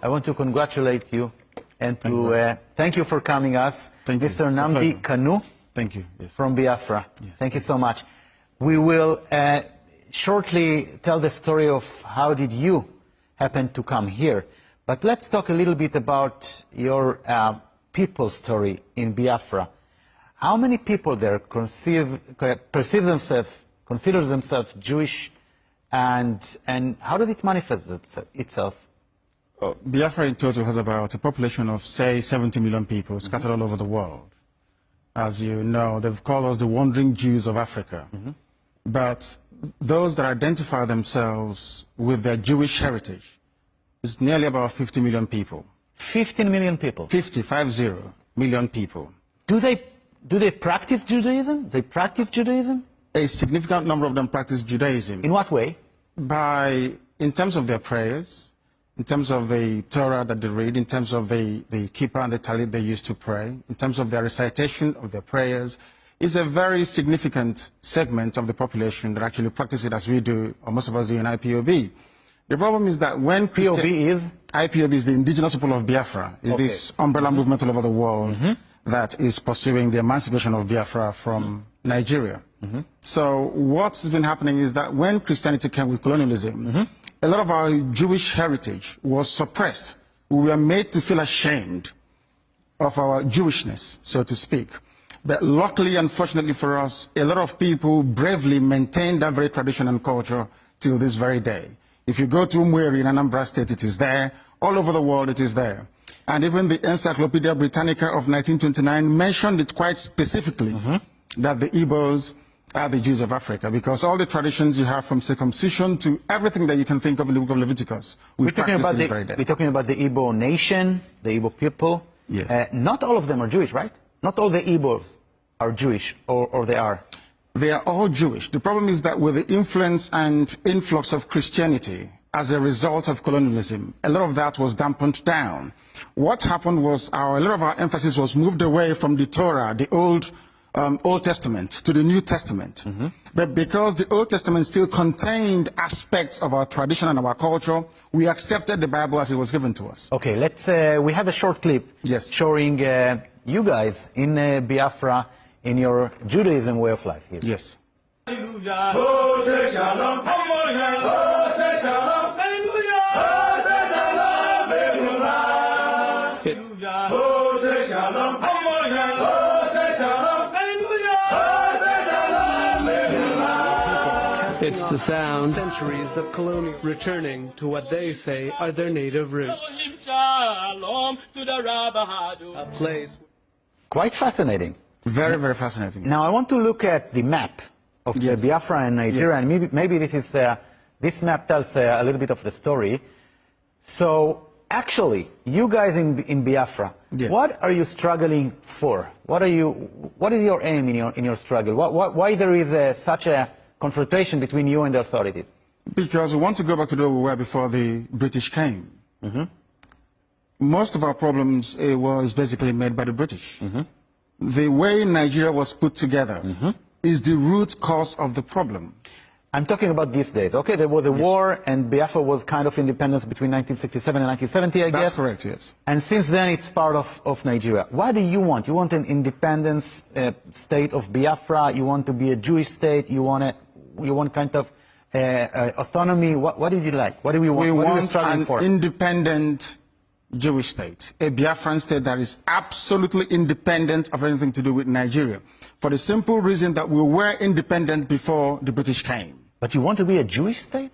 I want to congratulate you and to thank you for coming us. Mr. Nnamdi Kanu. Thank you. Yes. From Biafra. Yes. Thank you so much. We will shortly tell the story of how did you happen to come here. But let's talk a little bit about your people's story in Biafra. How many people there consider themselves Jewish, and how does it manifest itself? Biafra in total has about a population of, say, 70 million people scattered all over the world. As you know, they've called us the wandering Jews of Africa. But those that identify themselves with their Jewish heritage is nearly about 50 million people. 15 million people? 50 million people. Do they practice Judaism? They practice Judaism? A significant number of them practice Judaism. In what way? In terms of their prayers, in terms of the Torah that they read, in terms of the kippah and the talit they used to pray, in terms of their recitation of their prayers, is a very significant segment of the population that actually practice it as we do, or most of us do in IPOB. The problem is that when IPOB is the indigenous people of Biafra, is this umbrella movement all over the world that is pursuing the emancipation of Biafra from Nigeria. So what's been happening is that when Christianity came with colonialism, a lot of our Jewish heritage was suppressed. We were made to feel ashamed of our Jewishness, so to speak. But luckily and fortunately for us, a lot of people bravely maintained that very tradition and culture till this very day. If you go to Umweri in Anambra State, it is there. All over the world, it is there. And even the Encyclopedia Britannica of 1929 mentioned it quite specifically, that the Igbos are the Jews of Africa, because all the traditions you have from circumcision to everything that you can think of in the book of Leviticus, we practice this very day. We're talking about the Igbo nation, the Igbo people. Yes. Not all of them are Jewish, right? Not all the Igbos are Jewish, or they are? They are all Jewish. The problem is that with the influence and influx of Christianity as a result of colonialism, a lot of that was dampened down. What happened was a lot of our emphasis was moved away from the Torah, the Old Testament, to the New Testament. But because the Old Testament still contained aspects of our tradition and our culture, we accepted the Bible as it was given to us. Okay, we have a short clip showing you guys in Biafra in your Judaism way of life here. Yes. It's the sound, centuries of colonial, returning to what they say are their native roots. A place. Quite fascinating. Very, very fascinating. Now I want to look at the map of Biafra and Nigeria, and maybe this map tells a little bit of the story. So actually, you guys in Biafra, what are you struggling for? What is your aim in your struggle? Why there is such a confrontation between you and the authorities? Because we want to go back to where we were before the British came. Most of our problems was basically made by the British. The way Nigeria was put together is the root cause of the problem. I'm talking about these days. Okay, there was a war, and Biafra was kind of independence between 1967 and 1970, I guess. That's correct, yes. And since then, it's part of Nigeria. What do you want? You want an independence state of Biafra? You want to be a Jewish state? You want kind of autonomy? What did you like? What do we want? We want an for? Independent Jewish state, a Biafran state that is absolutely independent of anything to do with Nigeria, for the simple reason that we were independent before the British came. But you want to be a Jewish state?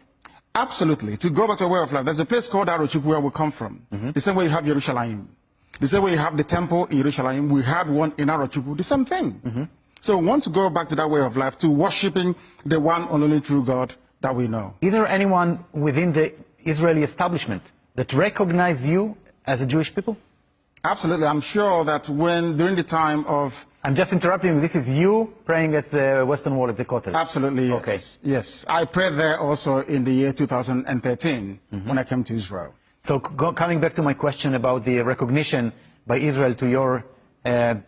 Absolutely. To go back to a way of life, there's a place called Arochukwu where we come from. The same way you have Jerusalem. The same way you have the temple in Jerusalem, we had one in Arochukwu, the same thing. So we want to go back to that way of life, to worshipping the one and only true God that we know. Is there anyone within the Israeli establishment that recognizes you as a Jewish people? Absolutely. I'm sure that during the time of... I'm just interrupting you. This is you praying at the Western Wall at the Kotel. Absolutely, yes. Okay. Yes. I prayed there also in the year 2013 when I came to Israel. So coming back to my question about the recognition by Israel to your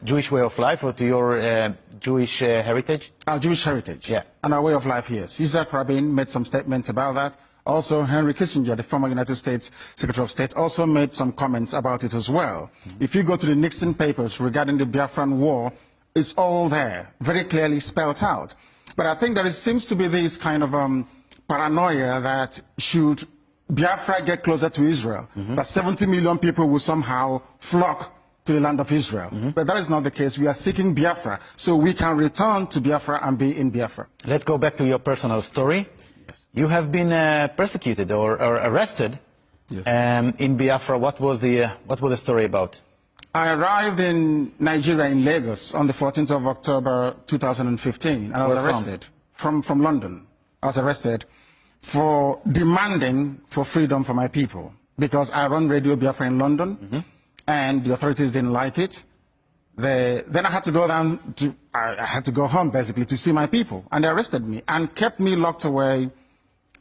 Jewish way of life, or to your Jewish heritage? Our Jewish heritage. Yeah. And our way of life, yes. Isaac Rabin made some statements about that. Also, Henry Kissinger, the former United States Secretary of State, also made some comments about it as well. If you go to the Nixon papers regarding the Biafran War, it's all there, very clearly spelled out. But I think there seems to be this kind of paranoia that should Biafra get closer to Israel, that 70 million people will somehow flock to the land of Israel. But that is not the case. We are seeking Biafra so we can return to Biafra and be in Biafra. Let's go back to your personal story. Yes. You have been persecuted or arrested in Biafra. What was the story about? I arrived in Nigeria, in Lagos, on the 14th of October 2015, and I was arrested from London. I was arrested for demanding for freedom for my people, because I run Radio Biafra in London, and the authorities didn't like it. Then I had to go down to, I had to go home, basically, to see my people, and they arrested me and kept me locked away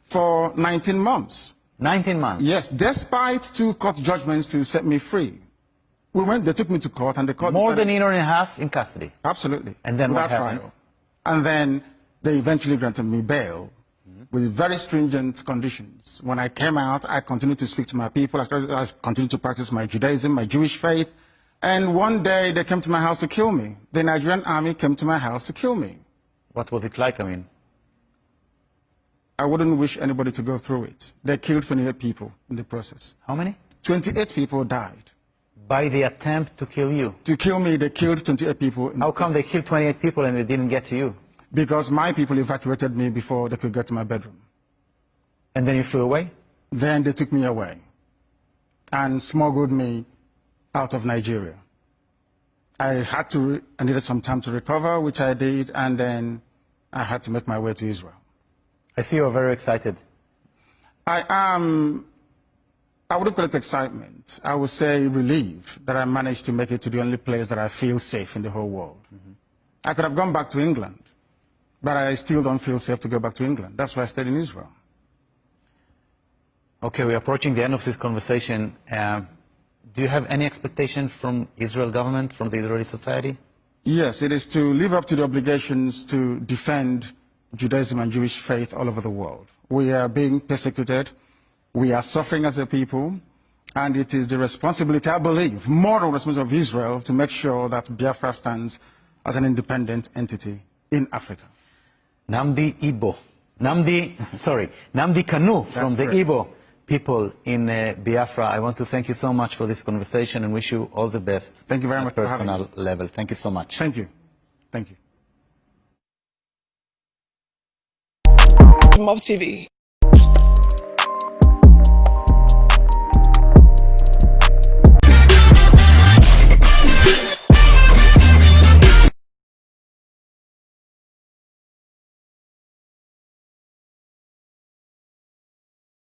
for 19 months. 19 months? Yes, despite 2 court judgments to set me free. They took me to court, and the court More decided, than a year and a half in custody? Absolutely. And then what happened? Trial. And then they eventually granted me bail with very stringent conditions. When I came out, I continued to speak to my people. I continued to practice my Judaism, my Jewish faith. And one day they came to my house to kill me. The Nigerian army came to my house to kill me. What was it like? I mean, I wouldn't wish anybody to go through it. They killed 28 people in the process. how many? 28 people died. By the attempt to kill you? To kill me, they killed 28 people. How come they killed 28 people and they didn't get to you? Because my people evacuated me before they could get to my bedroom. And then you flew away? Then they took me away and smuggled me out of Nigeria. I needed some time to recover, which I did, and then I had to make my way to Israel. I see you're very excited. I wouldn't call it excitement. I would say relieved that I managed to make it to the only place that I feel safe in the whole world. I could have gone back to England, but I still don't feel safe to go back to England. That's why I stayed in Israel. Okay, we're approaching the end of this conversation. Do you have any expectation from Israel government, from the Israeli society? Yes, it is to live up to the obligations to defend Judaism and Jewish faith all over the world. We are being persecuted. We are suffering as a people. And it is the responsibility, I believe, moral responsibility of Israel to make sure that Biafra stands as an independent entity in Africa. Nnamdi Kanu from the Igbo people in Biafra. I want to thank you so much for this conversation and wish you all the best. Thank you very much for having me. At personal level. Thank you so much. Thank you. Thank you. Mob TV.